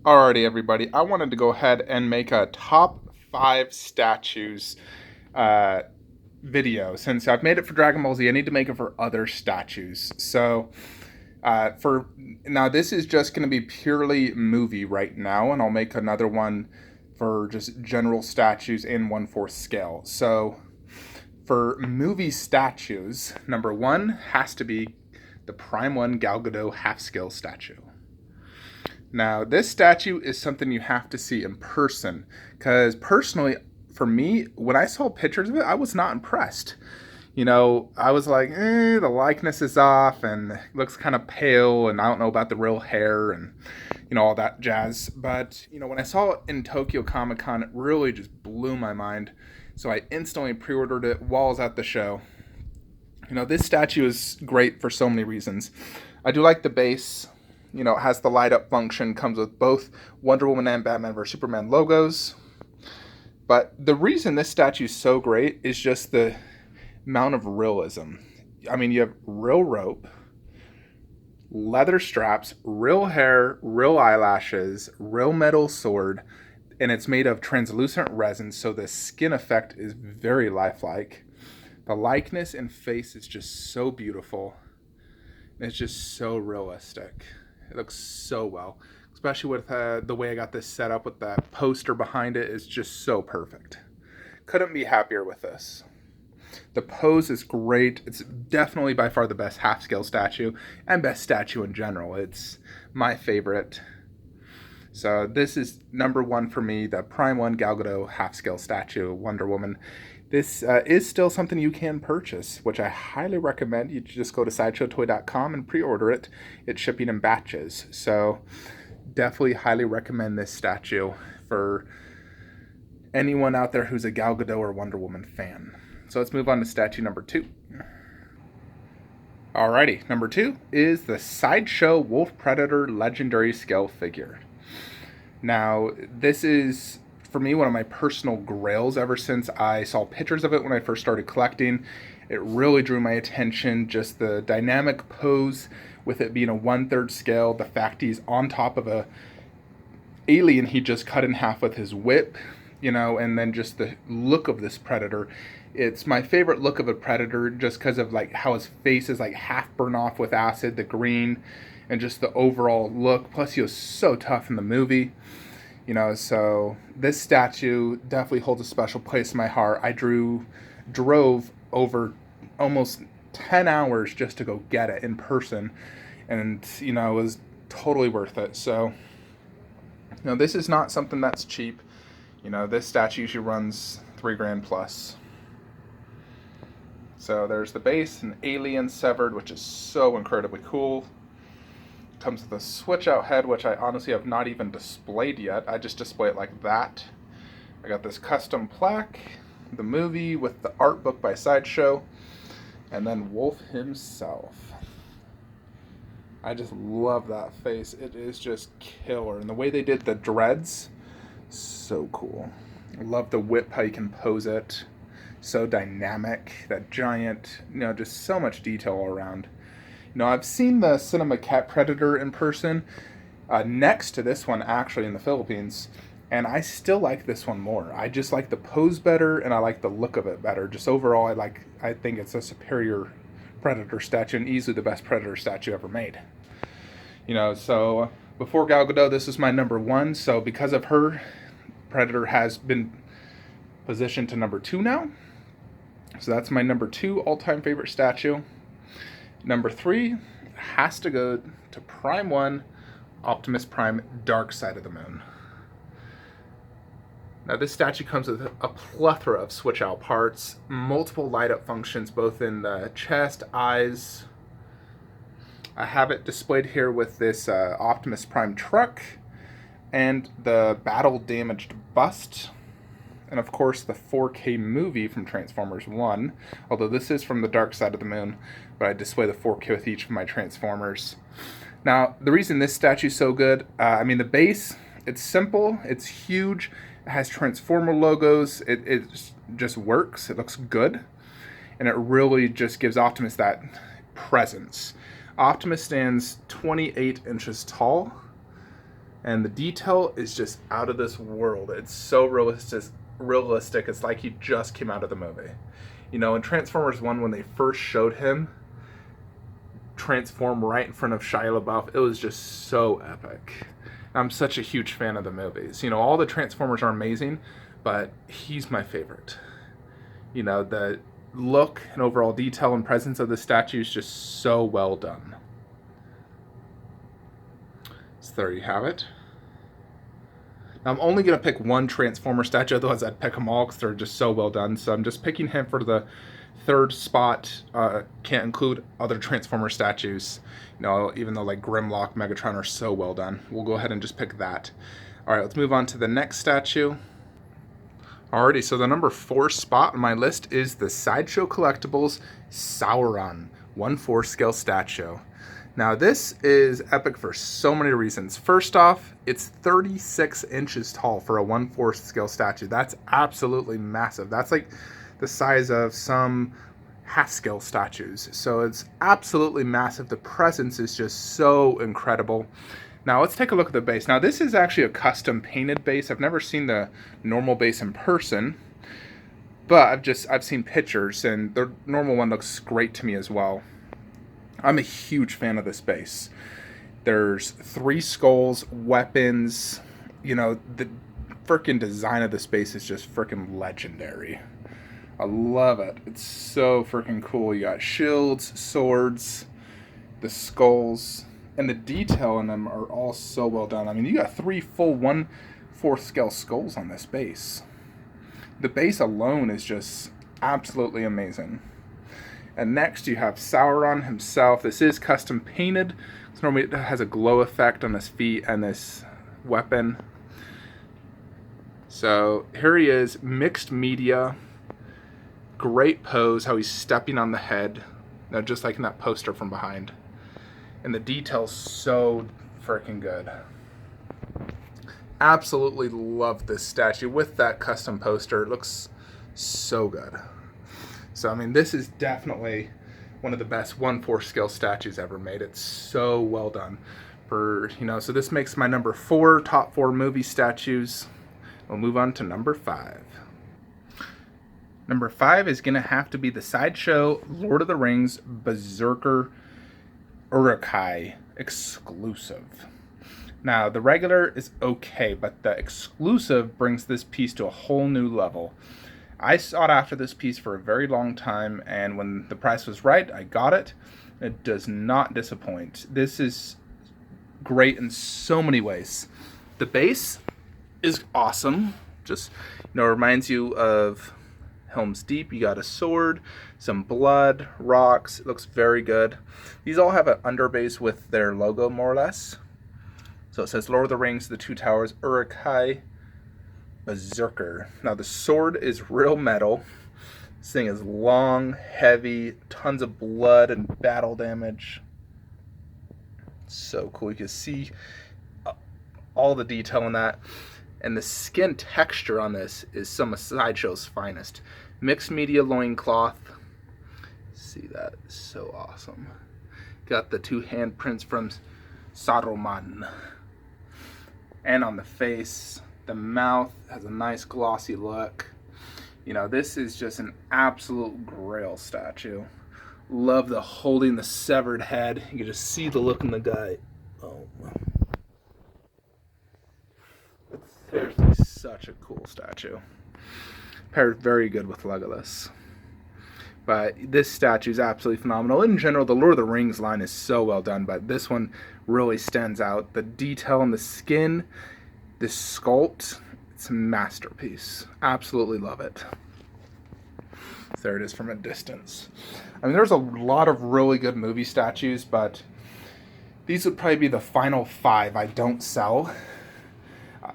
Alrighty, everybody. I wanted to go ahead and make a top five statues uh, video. Since I've made it for Dragon Ball Z, I need to make it for other statues. So, for now, this is just going to be purely movie right now, and I'll make another one for just general statues in 1/4 scale. So, for movie statues, number one has to be the Prime One Gal Gadot half scale statue. Now, this statue is something you have to see in person because personally, for me, when I saw pictures of it, I was not impressed. I was like, the likeness is off and looks kind of pale, and I don't know about the real hair and, all that jazz. But, when I saw it in Tokyo Comic Con, it really just blew my mind. So I instantly pre ordered it while I was at the show. This statue is great for so many reasons. I do like the base. It has the light up function, comes with both Wonder Woman and Batman vs Superman logos. But the reason this statue is so great is just the amount of realism. I mean, you have real rope, leather straps, real hair, real eyelashes, real metal sword, and it's made of translucent resin, so the skin effect is very lifelike. The likeness and face is just so beautiful. It's just so realistic. It looks so well, especially with the way I got this set up with that poster behind it is just so perfect. Couldn't be happier with this. The pose is great. It's definitely by far the best half scale statue and best statue in general. It's my favorite. So this is number one for me, the Prime One Gal Gadot half scale statue, Wonder Woman. This is still something you can purchase, which I highly recommend. You just go to sideshowtoy.com and pre-order it. It's shipping in batches. So definitely highly recommend this statue for anyone out there who's a Gal Gadot or Wonder Woman fan. So let's move on to statue number two. Alrighty, number two is the Sideshow Wolf Predator Legendary Scale figure. Now, this is, for me, one of my personal grails ever since I saw pictures of it when I first started collecting. It really drew my attention, just the dynamic pose with it being a 1/3 scale, the fact he's on top of a alien he just cut in half with his whip, and then just the look of this predator. It's my favorite look of a predator just because of like how his face is like half burned off with acid, the green, and just the overall look. Plus, he was so tough in the movie. So this statue definitely holds a special place in my heart. I drove over almost 10 hours just to go get it in person, and it was totally worth it. So this is not something that's cheap. This statue usually runs $3,000 plus. So there's the base, an alien severed, which is so incredibly cool. Comes with a switch out head, which I honestly have not even displayed yet. I just display it like that. I got this custom plaque, the movie with the art book by Sideshow, and then Wolf himself. I just love that face. It is just killer. And the way they did the dreads, so cool. I love the whip, how you can pose it. So dynamic. That giant, just so much detail all around. I've seen the Cinema Cat Predator in person, next to this one actually in the Philippines, and I still like this one more. I just like the pose better, and I like the look of it better. Just overall, I think it's a superior Predator statue, and easily the best Predator statue ever made. So before Gal Gadot, this is my number one. So because of her, Predator has been positioned to number two now. So that's my number two all-time favorite statue. Number three has to go to Prime One, Optimus Prime, Dark Side of the Moon. Now this statue comes with a plethora of switch out parts, multiple light up functions both in the chest, eyes. I have it displayed here with this Optimus Prime truck and the battle damaged bust. And of course the 4K movie from Transformers 1, although this is from the Dark Side of the Moon, but I display the 4K with each of my Transformers. Now, the reason this statue is so good, the base, it's simple, it's huge, it has Transformer logos, it just works, it looks good, and it really just gives Optimus that presence. Optimus stands 28 inches tall, And the detail is just out of this world. It's so realistic. It's like he just came out of the movie. You know, in Transformers 1, when they first showed him transform right in front of Shia LaBeouf, it was just so epic. I'm such a huge fan of the movies. You know, all the Transformers are amazing, but he's my favorite. You know, the look and overall detail and presence of the statue is just so well done. So there you have it. Now, I'm only going to pick one Transformer statue, otherwise I'd pick them all because they're just so well done. So I'm just picking him for the third spot. Can't include other Transformer statues, you know, even though like Grimlock, Megatron are so well done. We'll go ahead and just pick that. All right, let's move on to the next statue. Alrighty, so the number 4 spot on my list is the Sideshow Collectibles Sauron 1/4 scale statue. Now this is epic for so many reasons. First off, it's 36 inches tall for a 1/4 scale statue. That's absolutely massive. That's like the size of some half-scale statues. So it's absolutely massive. The presence is just so incredible. Now let's take a look at the base. Now this is actually a custom painted base. I've never seen the normal base in person, but I've seen pictures, and the normal one looks great to me as well. I'm a huge fan of this base. There's 3 skulls, weapons. You know, the freaking design of this base is just freaking legendary. I love it. It's so freaking cool. You got shields, swords, the skulls, and the detail in them are all so well done. I mean, you got 3 full 1/4 scale skulls on this base. The base alone is just absolutely amazing. And next you have Sauron himself. This is custom painted. So normally it has a glow effect on his feet and this weapon. So here he is, mixed media. Great pose, how he's stepping on the head. Now, just like in that poster from behind. And the detail's so freaking good. Absolutely love this statue with that custom poster. It looks so good. So, I mean, this is definitely one of the best 1/4 scale statues ever made. It's so well done. So this makes my number 4, top 4 movie statues. We'll move on to number 5. Number 5 is going to have to be the Sideshow Lord of the Rings Berserker Uruk-hai exclusive. Now, the regular is okay, but the exclusive brings this piece to a whole new level. I sought after this piece for a very long time, and when the price was right, I got it. It does not disappoint. This is great in so many ways. The base is awesome. Just, reminds you of Helm's Deep. You got a sword, some blood, rocks. It looks very good. These all have an underbase with their logo, more or less. So it says Lord of the Rings, The Two Towers, Uruk-hai Berserker. Now the sword is real metal. This thing is long, heavy, tons of blood and battle damage. So cool. You can see all the detail in that. And the skin texture on this is some of Sideshow's finest. Mixed media loincloth. See that? So awesome. Got the 2 handprints from Saruman. And on the face, the mouth has a nice glossy look. This is just an absolute grail statue. Love the holding the severed head. You can just see the look in the guy. Oh, it's seriously such a cool statue. Pairs very good with Legolas. But this statue is absolutely phenomenal. In general, the Lord of the Rings line is so well done, but this one really stands out. The detail in the skin, the sculpt, it's a masterpiece. Absolutely love it. There it is from a distance. I mean, there's a lot of really good movie statues, but these would probably be the final 5 I don't sell.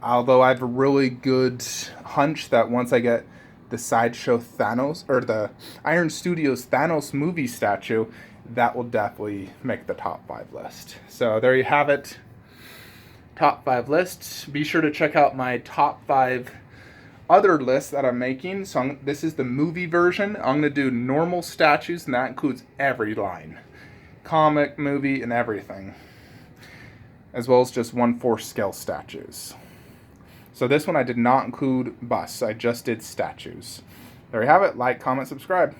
Although I have a really good hunch that once I get the Sideshow Thanos, or the Iron Studios Thanos movie statue, that will definitely make the top 5 list. So there you have it. Top 5 lists. Be sure to check out my top 5 other lists that I'm making. So this is the movie version. I'm going to do normal statues, and that includes every line. Comic, movie, and everything. as well as just 1/4 scale statues. So this one I did not include busts, I just did statues. There you have it. Like, comment, subscribe.